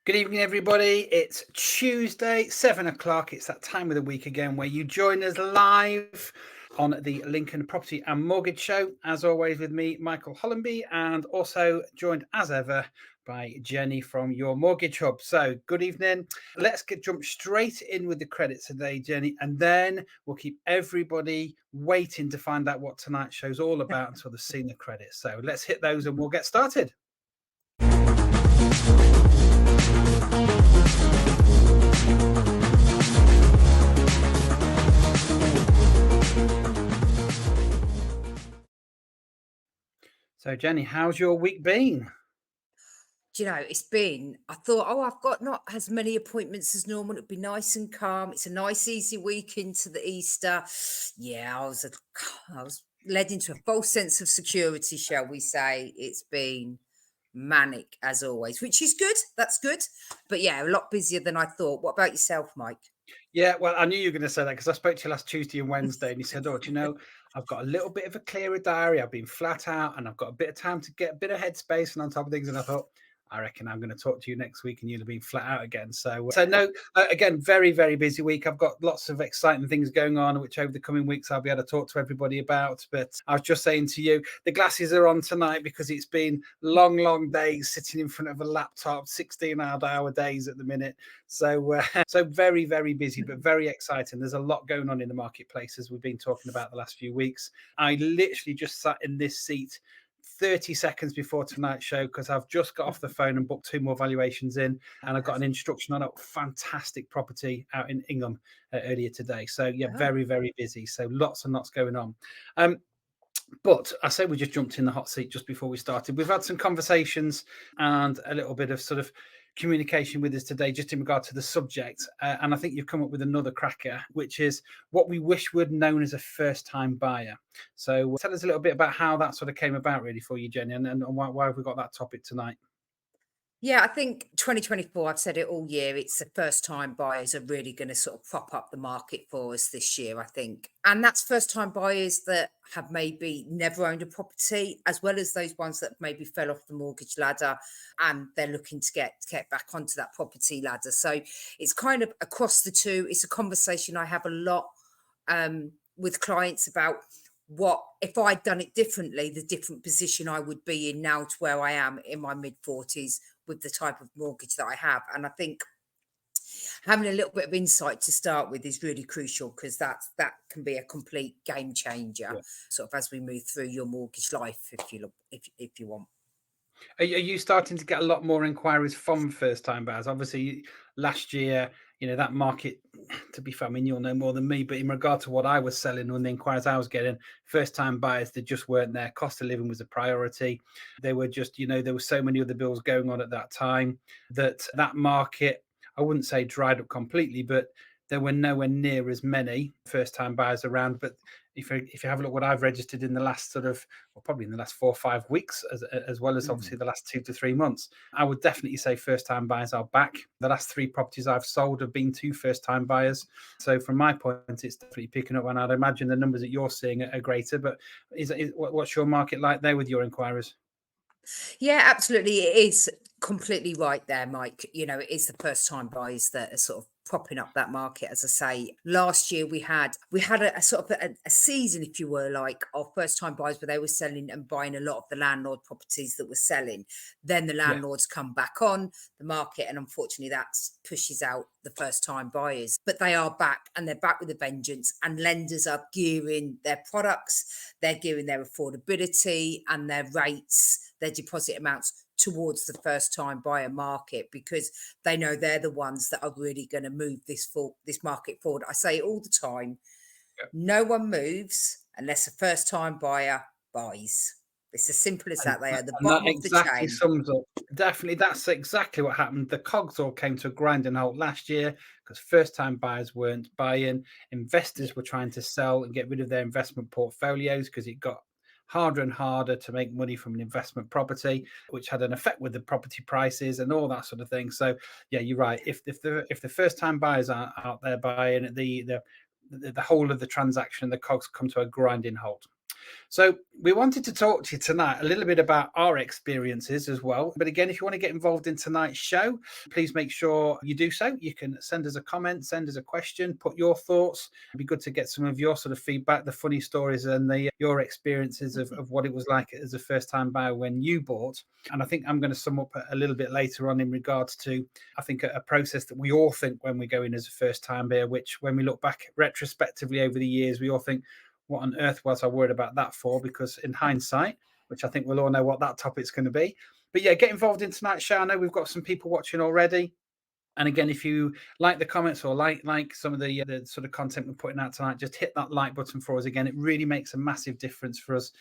Good evening, everybody. It's Tuesday, 7 o'clock. It's that time of the week again where you join us live on the Lincoln Property and Mortgage Show. As always, with me, Michael Hollenby, and also joined as ever by Jenny from Your Mortgage Hub. So, good evening. Let's jump straight in with the credits today, Jenny, and then we'll keep everybody waiting to find out what tonight's show's all about until they've seen the credits. So, let's hit those and we'll get started. So, Jenny, how's your week been? Do you know, I thought, I've got not as many appointments as normal. It'd be nice and calm. It's a nice, easy week into the Easter. Yeah, I was led into a false sense of security, shall we say. It's been manic as always, which is good. That's good. But yeah, a lot busier than I thought. What about yourself, Mike? Yeah, well, I knew you were going to say that because I spoke to you last Tuesday and Wednesday, and you said, "Oh, do you know, I've got a little bit of a clearer diary. I've been flat out, and I've got a bit of time to get a bit of headspace and on top of things." And I thought, I reckon I'm going to talk to you next week, and you'll have been flat out again. So no, again, very, very busy week. I've got lots of exciting things going on, which over the coming weeks I'll be able to talk to everybody about. But I was just saying to you, the glasses are on tonight because it's been long, long days sitting in front of a laptop, 16-hour days at the minute. So very, very busy, but very exciting. There's a lot going on in the marketplace as we've been talking about the last few weeks. I literally just sat in this seat 30 seconds before tonight's show because I've just got off the phone and booked two more valuations in, and I got an instruction on a fantastic property out in Ingham earlier today. So yeah, Oh, very, very busy. So lots and lots going on. Um, but I say we just jumped in the hot seat just before we started. We've had some conversations and a little bit of sort of communication with us today, just in regard to the subject. And I think you've come up with another cracker, which is what we wish we'd known as a first time buyer. So tell us a little bit about how that sort of came about, really, for you, Jenny, and why have we got that topic tonight? yeah, I think 2024, I've said it all year, it's the first time buyers are really going to sort of prop up the market for us this year, I think. And that's first time buyers that have maybe never owned a property, as well as those ones that maybe fell off the mortgage ladder and they're looking to get back onto that property ladder. So it's kind of across the two. It's a conversation I have a lot with clients about what if I'd done it differently, the different position I would be in now to where I am in my mid 40s with the type of mortgage that I have. And I think having a little bit of insight to start with is really crucial because that can be a complete game changer, Yeah. sort of as we move through your mortgage life, if you look, if you want. Are you starting to get a lot more inquiries from first-time buyers? Obviously, last year, that market, to be fair, I mean, you'll know more than me, but in regard to what I was selling and the inquiries I was getting, first-time buyers, they just weren't there. Cost of living was a priority. They were just, there were so many other bills going on at that time that market, I wouldn't say dried up completely, but there were nowhere near as many first-time buyers around. But if you have a look what I've registered in the last sort of, well, probably in the last 4 or 5 weeks, as well as Mm. obviously the last 2 to 3 months, I would definitely say first time buyers are back. The last 3 properties I've sold have been to first time buyers. So from my point, it's definitely picking up, and I'd imagine the numbers that you're seeing are greater. But what's your market like there with your inquiries? Yeah, absolutely. It is completely right there, Mike. You know, it is the first time buyers that are sort of propping up that market. As I say, last year we had a sort of a season, if you were like, of first time buyers where they were selling and buying a lot of the landlord properties that were selling. Then the Yeah. landlords come back on the market, and unfortunately, that pushes out the first time buyers. But they are back, and they're back with a vengeance. And lenders are gearing their products, they're gearing their affordability and their rates, their deposit amounts towards the first time buyer market because they know they're the ones that are really going to move this market forward. I say it all the time, no one moves unless a first time buyer buys. It's as simple as And that. They that are the and that bottom of the exactly chain. sums up, definitely, that's exactly what happened. The cogs all came to a grinding halt last year because first-time buyers weren't buying. Yeah. Investors were trying to sell and get rid of their investment portfolios because it got harder and harder to make money from an investment property, which had an effect with the property prices and all that sort of thing. So yeah, you're right. If the first-time buyers aren't out there buying, the whole of the transaction, the cogs come to a grinding halt. So we wanted to talk to you tonight a little bit about our experiences as well. But again, if you want to get involved in tonight's show, please make sure you do so. You can send us a comment, send us a question, put your thoughts. It'd be good to get some of your sort of feedback, the funny stories and your experiences of what it was like as a first-time buyer when you bought. And I think I'm going to sum up a little bit later on in regards to, I think, a process that we all think when we go in as a first-time buyer, which when we look back retrospectively over the years, we all think, what on earth was I worried about that for? Because in hindsight, which I think we'll all know what that topic's going to be. But yeah, get involved in tonight's show. I know we've got some people watching already. And again, if you like the comments or like some of the sort of content we're putting out tonight, just hit that like button for us. Again, it really makes a massive difference for us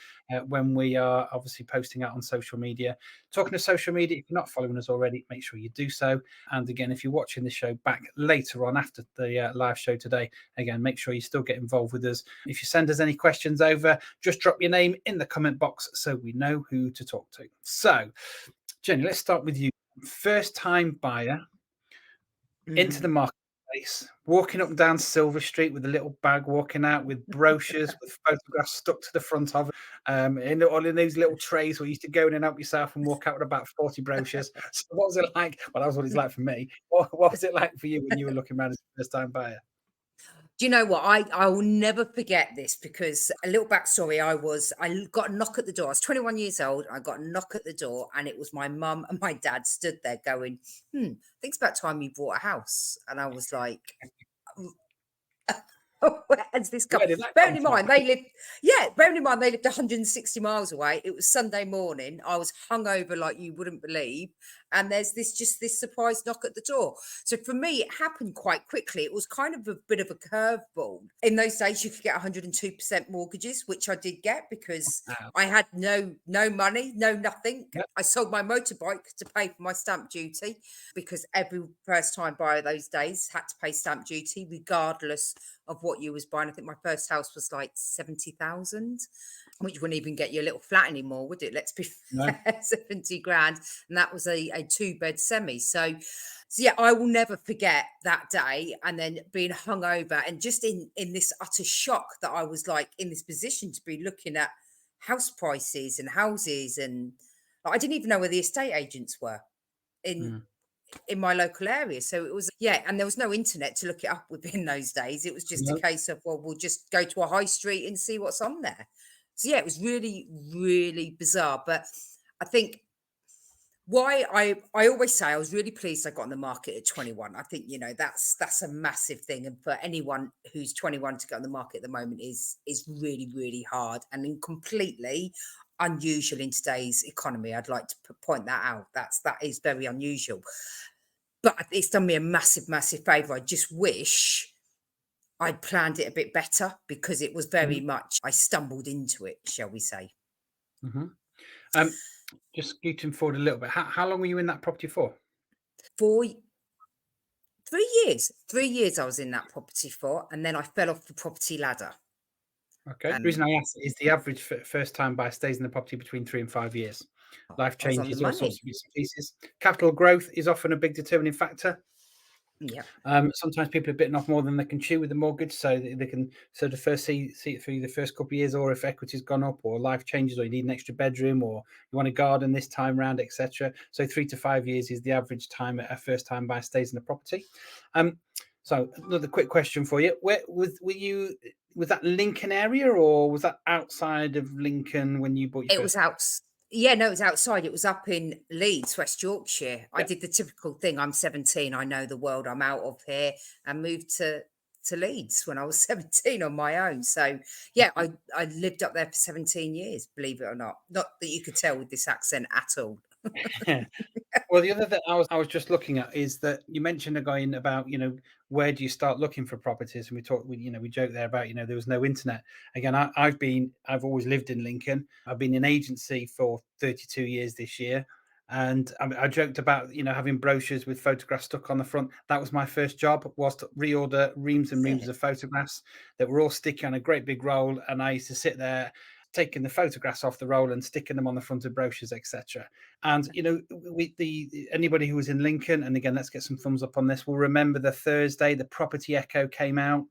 when we are obviously posting out on social media. Talking to social media, if you're not following us already, make sure you do so. And again, if you're watching the show back later on after the live show today, again, make sure you still get involved with us. If you send us any questions over, just drop your name in the comment box so we know who to talk to. So, Jenny, let's start with you. First time buyer into the marketplace, walking up and down Silver Street with a little bag, walking out with brochures with photographs stuck to the front of all in these little trays where you used to go in and help yourself and walk out with about 40 brochures. So what was it like? Well, that was what it's like for me. What was it like for you when you were looking around as a first time buyer? Do you know what? I will never forget this because a little backstory. I got a knock at the door. I was 21 years old. I got a knock at the door, and it was my mum and my dad stood there going, I think it's about time you bought a house. And I was like, where has this come? Bearing in mind, they lived 160 miles away. It was Sunday morning. I was hungover like you wouldn't believe. And there's this surprise knock at the door. So for me, it happened quite quickly. It was kind of a bit of a curveball. In those days, you could get 102% mortgages, which I did get because I had no money, no nothing. Yep. I sold my motorbike to pay for my stamp duty because every first time buyer those days had to pay stamp duty regardless of what you was buying. I think my first house was like 70,000, which wouldn't even get you a little flat anymore, would it? Let's be fair, 70 grand. And that was a 2-bed semi. So yeah, I will never forget that day and then being hungover and just in this utter shock that I was like in this position to be looking at house prices and houses. And I didn't even know where the estate agents were in my local area. So it was, and there was no internet to look it up within those days. It was just a case of, well, we'll just go to a high street and see what's on there. So yeah, it was really, really bizarre. But I think why I always say I was really pleased I got on the market at 21. I think, that's a massive thing. And for anyone who's 21 to get on the market at the moment is really, really hard and completely unusual in today's economy. I'd like to point that out. That is very unusual. But it's done me a massive, massive favour. I just wish I'd planned it a bit better because it was very much, I stumbled into it, shall we say. Just scooting forward a little bit. How long were you in that property for? 3 years. 3 years I was in that property for, and then I fell off the property ladder. Okay. The reason I ask is the average first time buyer stays in the property between 3 and 5 years. Life changes, all sorts of bits and pieces. Capital growth is often a big determining factor. Yeah. Sometimes people are bitten off more than they can chew with the mortgage, so they can sort of first see it through the first couple of years, or if equity's gone up, or life changes, or you need an extra bedroom, or you want a garden this time round, etc. So 3 to 5 years is the average time a first time buyer stays in the property. So another quick question for you: where was that Lincoln area, or was that outside of Lincoln when you bought your? It was out. Yeah, no, it was outside. It was up in Leeds, West Yorkshire. Yeah. I did the typical thing. I'm 17. I know the world. I'm out of here, and moved to Leeds when I was 17 on my own. So yeah, I lived up there for 17 years, believe it or not. Not that you could tell with this accent at all. Well, the other thing I was just looking at is that you mentioned going about, where do you start looking for properties? And we joked there about, there was no internet. Again, I've always lived in Lincoln. I've been in agency for 32 years this year. And I joked about, having brochures with photographs stuck on the front. That was my first job, was to reorder reams and reams of photographs that were all sticky on a great big roll. And I used to sit there taking the photographs off the roll and sticking them on the front of brochures, etc. And anybody who was in Lincoln, and again, let's get some thumbs up on this, will remember the Thursday the Property Echo came out,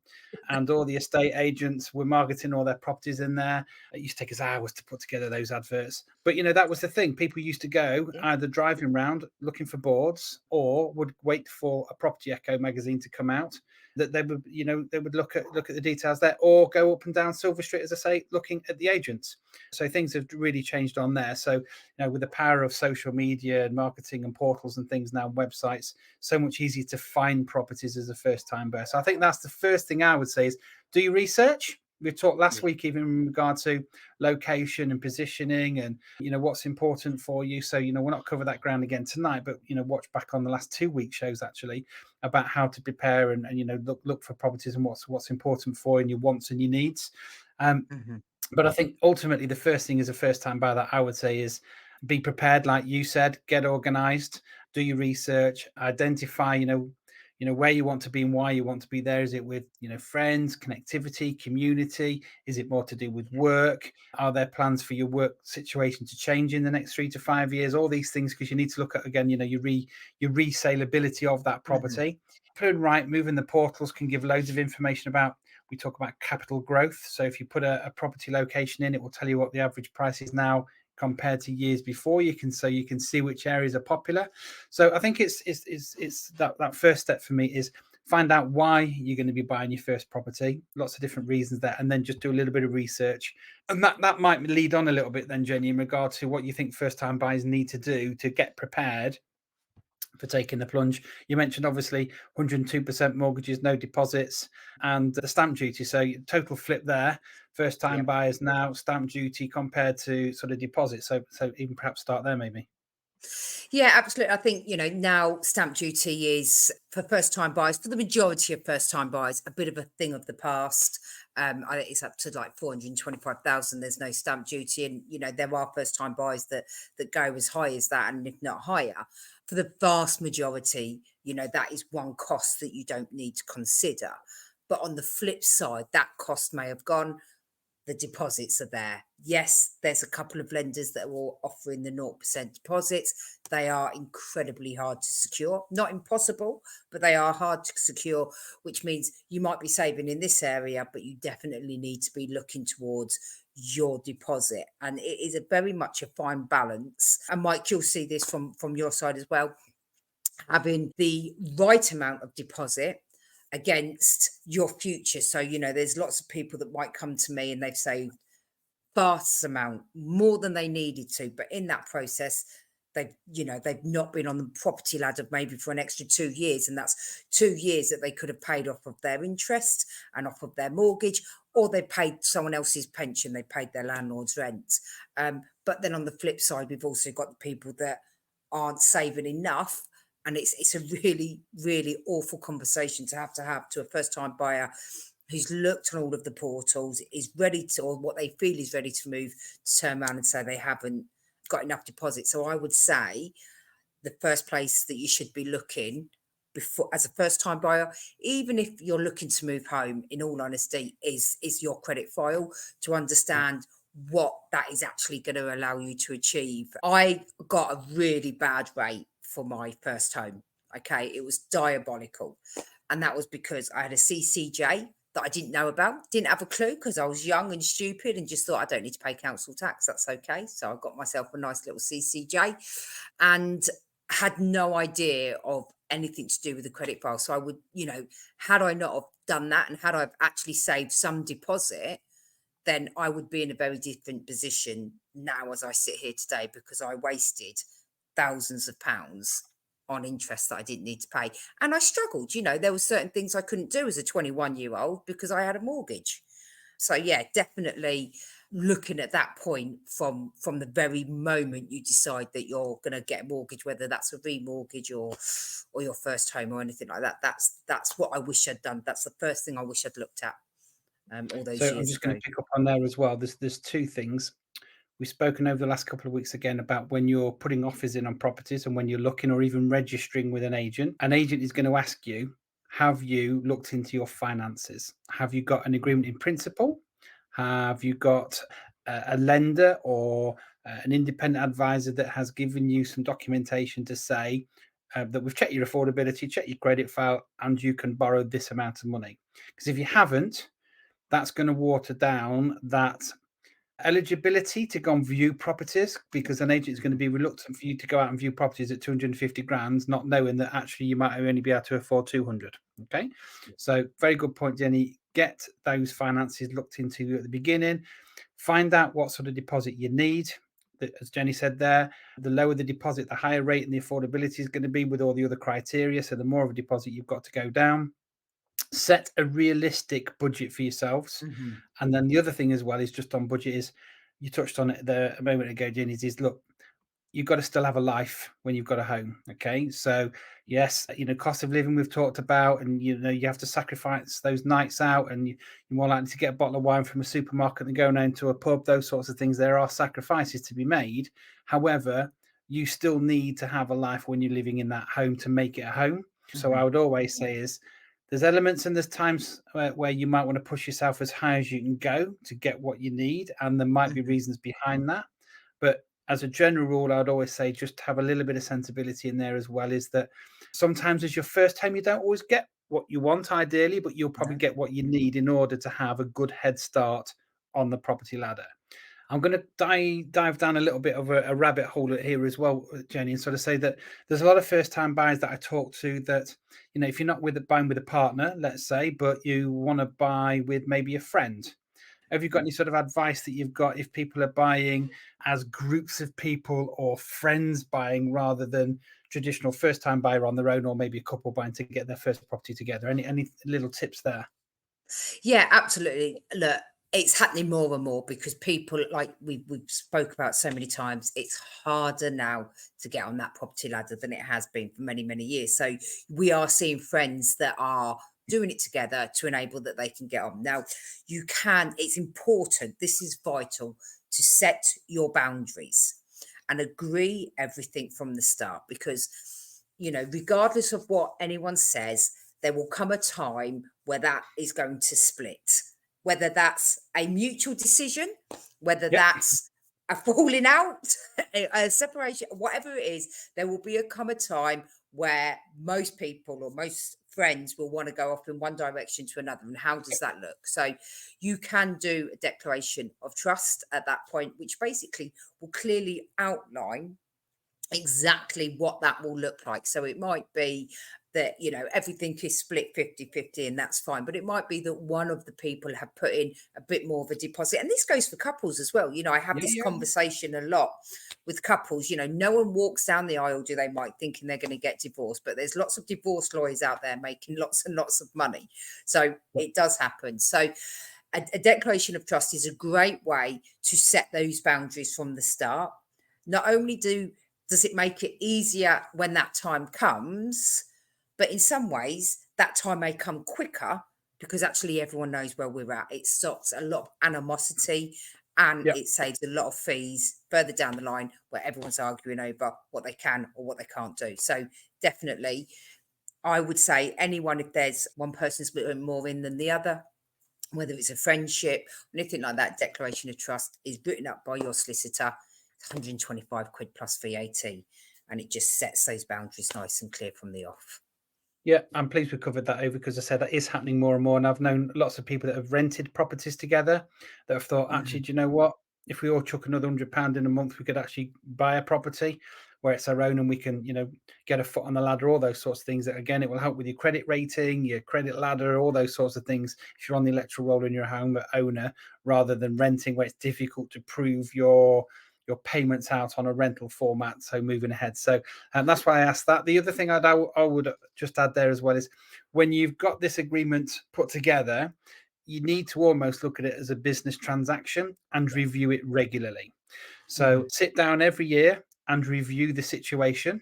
and all the estate agents were marketing all their properties in there. It used to take us hours to put together those adverts, but that was the thing. People used to go either driving around looking for boards, or would wait for a Property Echo magazine to come out, that they would they would look at the details there, or go up and down Silver Street, as I say, looking at the agents. So things have really changed on there. So with the power of social media and marketing and portals and things now, websites, so much easier to find properties as a first time buyer. So I think that's the first thing I would say is do your research. We talked last week even in regard to location and positioning and what's important for you. So we'll not cover that ground again tonight, but watch back on the last 2 week shows actually about how to prepare and look for properties and what's important for you and your wants and your needs. But I think ultimately the first thing as a first time buyer that I would say is be prepared, like you said, get organized, do your research, identify where you want to be and why you want to be there. Is it with friends, connectivity, community? Is it more to do with work? Are there plans for your work situation to change in the next 3 to 5 years? All these things, because you need to look at again your resaleability of that property. Put right, moving the portals can give loads of information about. We talk about capital growth. So if you put a property location in, it will tell you what the average price is now compared to years before. You can see which areas are popular. So I think it's that first step for me is find out why you're going to be buying your first property. Lots of different reasons there, and then just do a little bit of research. And that might lead on a little bit then, Jenny, in regard to what you think first time buyers need to do to get prepared for taking the plunge. You mentioned obviously 102% mortgages, no deposits, and the stamp duty. So total flip there. First time buyers now, stamp duty compared to sort of deposit. So even perhaps start there maybe. Yeah, absolutely. I think, now stamp duty is for first time buyers, for the majority of first time buyers, a bit of a thing of the past. I think it's up to like 425,000. There's no stamp duty. And, there are first time buyers that go as high as that, and if not higher. For the vast majority, that is one cost that you don't need to consider. But on the flip side, that cost may have gone. The deposits are there. Yes, there's a couple of lenders that are all offering the 0% deposits. They are incredibly hard to secure. Not impossible, but they are hard to secure, which means you might be saving in this area, but you definitely need to be looking towards your deposit. And it is very much a fine balance. And Mike, you'll see this from your side as well. Having the right amount of deposit against your future. So, there's lots of people that might come to me and they've saved vast amount, more than they needed to. But in that process, they've not been on the property ladder maybe for an extra 2 years. And that's 2 years that they could have paid off of their interest and off of their mortgage, or they paid someone else's pension, they paid their landlord's rent. But then on the flip side, we've also got the people that aren't saving enough. And it's a really, really awful conversation to have to a first-time buyer who's looked on all of the portals, is ready to, or what they feel is ready to move, to turn around and say they haven't got enough deposit. So I would say the first place that you should be looking before, as a first-time buyer, even if you're looking to move home, in all honesty, is your credit file, to understand what that is actually going to allow you to achieve. I got a really bad rate for my first home. Okay, it was diabolical. And that was because I had a CCJ that I didn't know about, didn't have a clue, because I was young and stupid and just thought I don't need to pay council tax. That's okay. So I got myself a nice little CCJ and had no idea of anything to do with the credit file. So I would, had I not have done that and had I actually saved some deposit, then I would be in a very different position now as I sit here today, because I wasted thousands of pounds on interest that I didn't need to pay. And I struggled, there were certain things I couldn't do as a 21-year-old because I had a mortgage. So yeah, definitely looking at that point from the very moment you decide that you're going to get a mortgage, whether that's a remortgage or your first home or anything like that. That's what I wish I'd done. That's the first thing I wish I'd looked at all those years ago. I'm just going to pick up on there as well. There's two things. We've spoken over the last couple of weeks again about when you're putting offers in on properties and when you're looking or even registering with an agent is going to ask you, have you looked into your finances? Have you got an agreement in principle? Have you got a lender or an independent advisor that has given you some documentation to say that we've checked your affordability, checked your credit file, and you can borrow this amount of money. Because if you haven't, that's going to water down that eligibility to go and view properties, because an agent is going to be reluctant for you to go out and view properties at 250 grand, not knowing that actually you might only be able to afford 200. Okay. So very good point, Jenny. Get those finances looked into at the beginning. Find out what sort of deposit you need. As Jenny said there, the lower the deposit, the higher rate and the affordability is going to be with all the other criteria. So the more of a deposit you've got to go down. Set a realistic budget for yourselves. Mm-hmm. And then the other thing as well is just on budget is, you touched on it there a moment ago, Jenny, is look, you've got to still have a life when you've got a home. Okay. So yes, cost of living we've talked about, and you have to sacrifice those nights out, and you're more likely to get a bottle of wine from a supermarket than going down to a pub, those sorts of things. There are sacrifices to be made. However, you still need to have a life when you're living in that home to make it a home. Mm-hmm. So I would always say is, there's elements and there's times where you might want to push yourself as high as you can go to get what you need. And there might be reasons behind that. But as a general rule, I'd always say just have a little bit of sensibility in there as well, is that sometimes as your first time, you don't always get what you want ideally, but you'll probably get what you need in order to have a good head start on the property ladder. I'm going to dive down a little bit of a rabbit hole here as well, Jenny, and sort of say that there's a lot of first-time buyers that I talk to that, if you're not buying with a partner, let's say, but you want to buy with maybe a friend. Have you got any sort of advice that you've got if people are buying as groups of people or friends buying rather than traditional first-time buyer on their own, or maybe a couple buying to get their first property together? Any little tips there? Yeah, absolutely. Look, it's happening more and more because people, like we've spoke about so many times, it's harder now to get on that property ladder than it has been for many, many years. So we are seeing friends that are doing it together to enable that they can get on. Now, it's important, this is vital, to set your boundaries and agree everything from the start, because, regardless of what anyone says, there will come a time where that is going to split. Whether that's a mutual decision, whether that's a falling out, a separation, whatever it is, there will come a time where most people or most friends will want to go off in one direction to another. And how does that look? So you can do a declaration of trust at that point, which basically will clearly outline exactly what that will look like. So it might be that, everything is split 50-50 and that's fine. But it might be that one of the people have put in a bit more of a deposit. And this goes for couples as well. I have this conversation a lot with couples. No one walks down the aisle, do they, Mike, thinking they're going to get divorced. But there's lots of divorce lawyers out there making lots and lots of money. So it does happen. So a declaration of trust is a great way to set those boundaries from the start. Not only does it make it easier when that time comes, but in some ways that time may come quicker because actually everyone knows where we're at. It stops a lot of animosity and it saves a lot of fees further down the line where everyone's arguing over what they can or what they can't do. So definitely, I would say anyone, if there's one person's putting more in than the other, whether it's a friendship, anything like that, declaration of trust is written up by your solicitor. 125 quid plus VAT, and it just sets those boundaries nice and clear from the off. Yeah, I'm pleased we covered that over, because I said that is happening more and more. And I've known lots of people that have rented properties together that have thought, actually, do you know what? If we all chuck another £100 in a month, we could actually buy a property where it's our own and we can, get a foot on the ladder, all those sorts of things. That, again, it will help with your credit rating, your credit ladder, all those sorts of things. If you're on the electoral roll and you're a home owner, rather than renting where it's difficult to prove your payments out on a rental format, so moving ahead. So that's why I asked that. The other thing I would just add there as well is, when you've got this agreement put together, you need to almost look at it as a business transaction and review it regularly. So sit down every year and review the situation.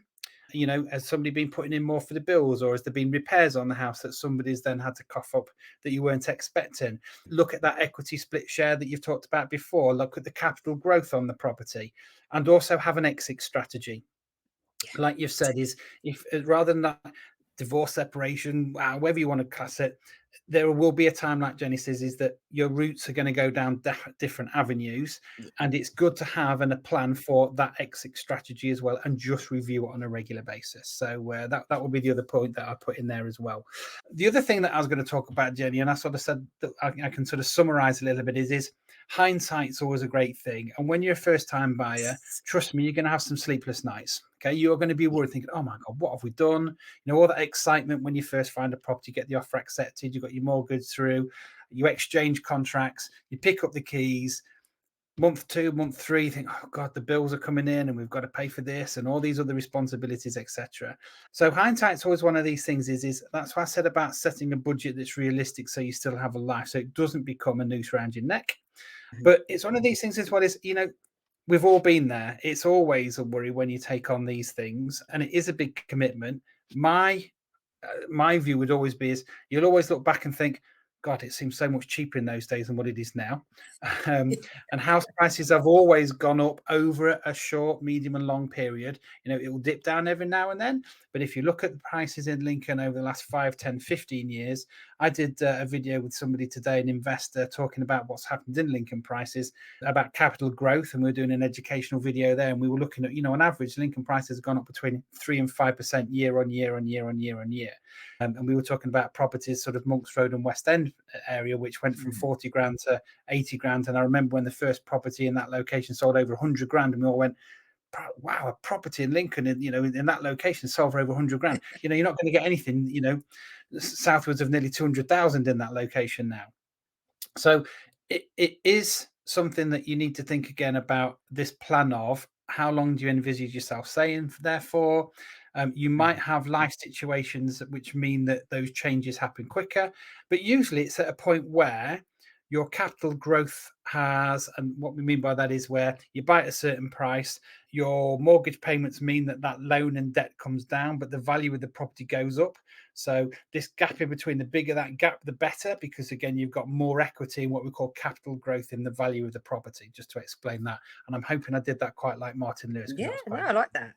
Has somebody been putting in more for the bills, or has there been repairs on the house that somebody's then had to cough up that you weren't expecting? Look at that equity split share that you've talked about before. Look at the capital growth on the property, and also have an exit strategy. Like you've said, is if rather than that divorce, separation, however you want to class it, there will be a time, like Jenny says, is that your routes are going to go down different avenues, Yeah. and it's good to have a plan for that exit strategy as well, and just review it on a regular basis. So that will be the other point that I put in there as well. The other thing that I was going to talk about, Jenny, and I sort of said that I can sort of summarize a little bit, is hindsight's always a great thing. And when you're a first time buyer, trust me, you're going to have some sleepless nights. Okay, you're going to be worried, thinking, "Oh my God, what have we done?" You know, all that excitement when you first find a property, get the offer accepted, you got your mortgage through, you exchange contracts, you pick up the keys. Month 2, month 3, you think, "Oh God, the bills are coming in, and we've got to pay for this, and all these other responsibilities, etc." So hindsight's always one of these things. Is that's why I said about setting a budget that's realistic, so you still have a life, so it doesn't become a noose around your neck. Mhm. But it's one of these things as well. Is, we've all been there. It's always a worry when you take on these things, and it is a big commitment. My view would always be is you'll always look back and think, God, it seems so much cheaper in those days than what it is now. Um, and house prices have always gone up over a short, medium, and long period. It will dip down every now and then. But if you look at the prices in Lincoln over the last 5, 10, 15 years, I did a video with somebody today, an investor, talking about what's happened in Lincoln prices, about capital growth. And we were doing an educational video there. And we were looking at, on average, Lincoln prices have gone up between 3 and 5% year on year on year on year on year. And we were talking about properties sort of Monks Road and West End area, which went from 40 grand to 80 grand. And I remember when the first property in that location sold over 100 grand, and we all went, wow, a property in Lincoln, in that location sold for over 100 grand. You're not going to get anything, southwards of nearly 200,000 in that location now. So it is something that you need to think again about, this plan of how long do you envisage yourself staying there for. You might have life situations which mean that those changes happen quicker, but usually it's at a point where your capital growth has, and what we mean by that is where you buy at a certain price, your mortgage payments mean that loan and debt comes down, but the value of the property goes up. So this gap in between, the bigger that gap, the better, because again, you've got more equity in what we call capital growth in the value of the property, just to explain that. And I'm hoping I did that quite like Martin Lewis, because Yeah, that was no, quite I like that.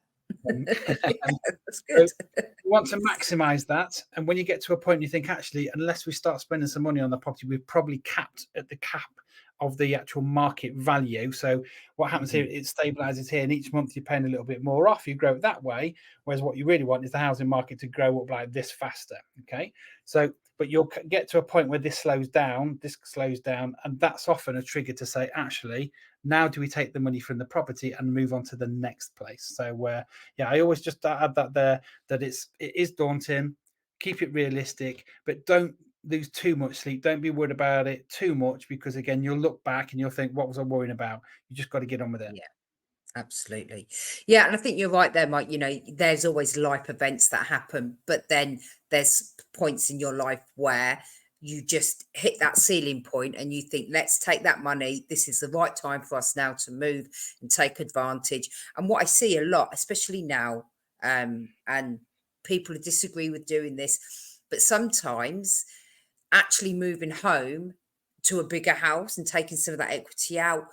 good. Yeah, that's So good. you want to maximize that. And when you get to a point, you think, actually, unless we start spending some money on the property, we've probably capped at the cap of the actual market value. So what happens here, it stabilizes here, and each month you're paying a little bit more off. You grow it that way. Whereas what you really want is the housing market to grow up like this faster. Okay. So, but you'll get to a point where this slows down, and that's often a trigger to say, actually, now do we take the money from the property and move on to the next place? So yeah, I always just add that there, that it is daunting. Keep it realistic, but don't lose too much sleep. Don't be worried about it too much, because again, you'll look back and you'll think, what was I worrying about? You just got to get on with it. Yeah, absolutely. Yeah, and I think you're right there, Mike. There's always life events that happen, but then there's points in your life where you just hit that ceiling point and you think, let's take that money. This is the right time for us now to move and take advantage. And what I see a lot, especially now, and people disagree with doing this, but sometimes actually moving home to a bigger house and taking some of that equity out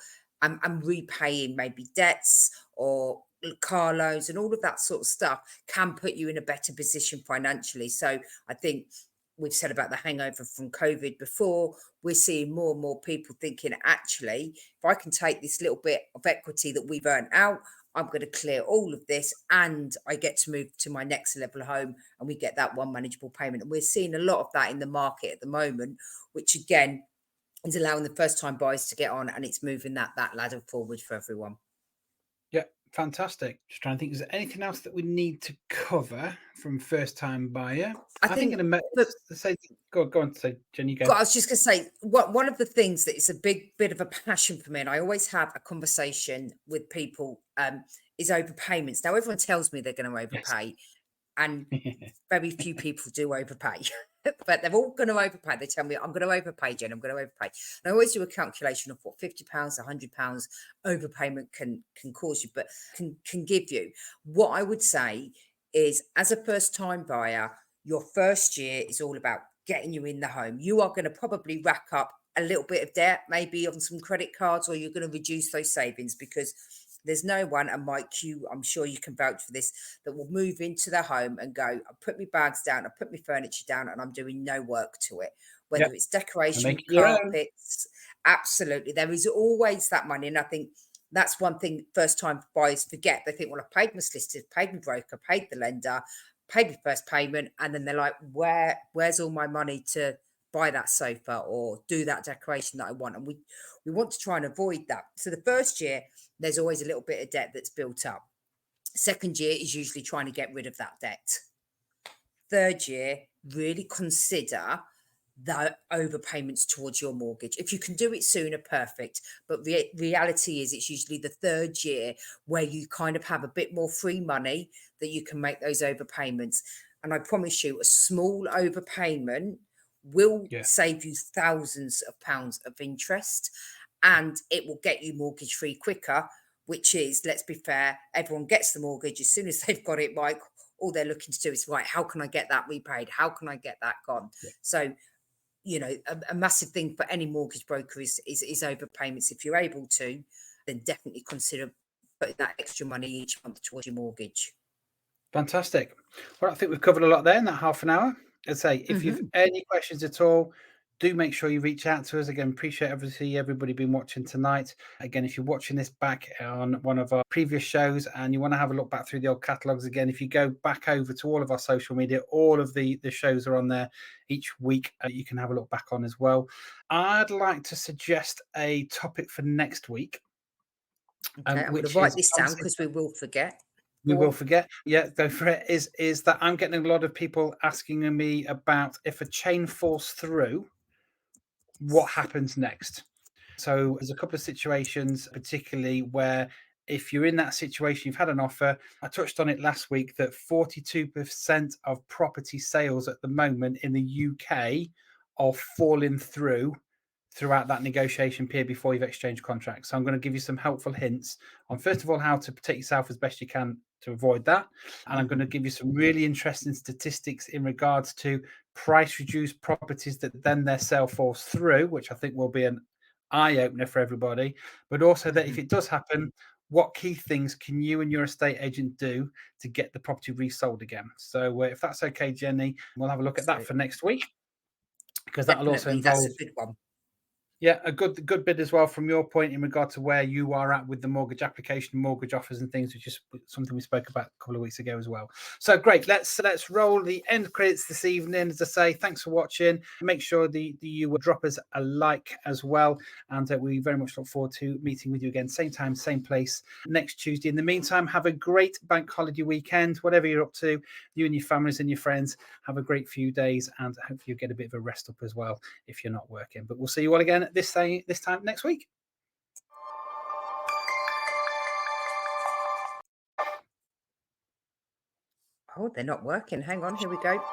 and repaying maybe debts or car loans and all of that sort of stuff can put you in a better position financially. So I think we've said about the hangover from COVID before. We're seeing more and more people thinking, actually, if I can take this little bit of equity that we've earned out, I'm going to clear all of this and I get to move to my next level home and we get that one manageable payment. And we're seeing a lot of that in the market at the moment, which again is allowing the first time buyers to get on, and it's moving that ladder forward for everyone. Yeah, fantastic. Just trying to think, is there anything else that we need to cover from first time buyer? I I think think in a minute, for say, go on, say, Jenny, go. God, I was just going to say, one of the things that is a big bit of a passion for me, and I always have a conversation with people, is overpayments. Now, everyone tells me they're going to Yes. overpay, and very few people do overpay, but they're all going to overpay. They tell me, I'm going to overpay, Jen, I'm going to overpay. And I always do a calculation of what £50, £100 overpayment can cause you, but can give you. What I would say is, as a first time buyer, your first year is all about getting you in the home. You are going to probably rack up a little bit of debt, maybe on some credit cards, or you're going to reduce those savings because There's no one, and Mike, I'm sure you can vouch for this, that will move into their home and go, I put my bags down, I put my furniture down, and I'm doing no work to it. Yeah, Whether it's and decoration, make it your own. carpets, absolutely. There is always that money. And I think that's one thing first time buyers forget. They think, well, I paid my solicitor, paid my broker, paid the lender, paid my first payment. And then they're like, where's all my money to buy that sofa or do that decoration that I want? And we want to try and avoid that. So the first year, there's always a little bit of debt that's built up. Second year is usually trying to get rid of that debt. Third year, really consider the overpayments towards your mortgage. If you can do it sooner, perfect. But reality is it's usually the third year where you kind of have a bit more free money that you can make those overpayments. And I promise you, a small overpayment will Yeah. save you thousands of pounds of interest, and it will get you mortgage free quicker, which is, let's be fair, everyone gets the mortgage as soon as they've got it, right? All they're looking to do is, right, how can I get that repaid? How can I get that gone? Yeah. So, you know, a massive thing for any mortgage broker is overpayments. If you're able to, then definitely consider putting that extra money each month towards your mortgage. Fantastic. Well, I think we've covered a lot there in that half an hour. I'd say if you've any questions at all, do make sure you reach out to us. Again, appreciate everybody been watching tonight. Again, if you're watching this back on one of our previous shows and you want to have a look back through the old catalogues again, if you go back over to all of our social media, all of the shows are on there each week. You can have a look back on as well. I'd like to suggest a topic for next week. Okay, I'm going to write this down because we will forget. We will forget. Yeah, go for it. Is that I'm getting a lot of people asking me about if a chain falls through, what happens next? So there's a couple of situations, particularly where if you're in that situation, you've had an offer. I touched on it last week that 42% of property sales at the moment in the UK are falling throughout that negotiation period before you've exchanged contracts. So I'm going to give you some helpful hints on, first of all, how to protect yourself as best you can to avoid that. And I'm going to give you some really interesting statistics in regards to price reduced properties that then their sale falls through, which I think will be an eye opener for everybody. But also that if it does happen, what key things can you and your estate agent do to get the property resold again? So if that's okay, Jenny, we'll have a look at that for next week, because that'll also involve, that's a good one. yeah, a good bit as well from your point in regard to where you are at with the mortgage application, mortgage offers and things, which is something we spoke about a couple of weeks ago as well. So great. Let's roll the end credits this evening. As I say, thanks for watching. Make sure you drop us a like as well. And we very much look forward to meeting with you again, same time, same place next Tuesday. In the meantime, have a great bank holiday weekend, whatever you're up to, you and your families and your friends. Have a great few days, and hopefully you get a bit of a rest up as well if you're not working. But we'll see you all again this time next week. Oh, they're not working. Hang on, here we go.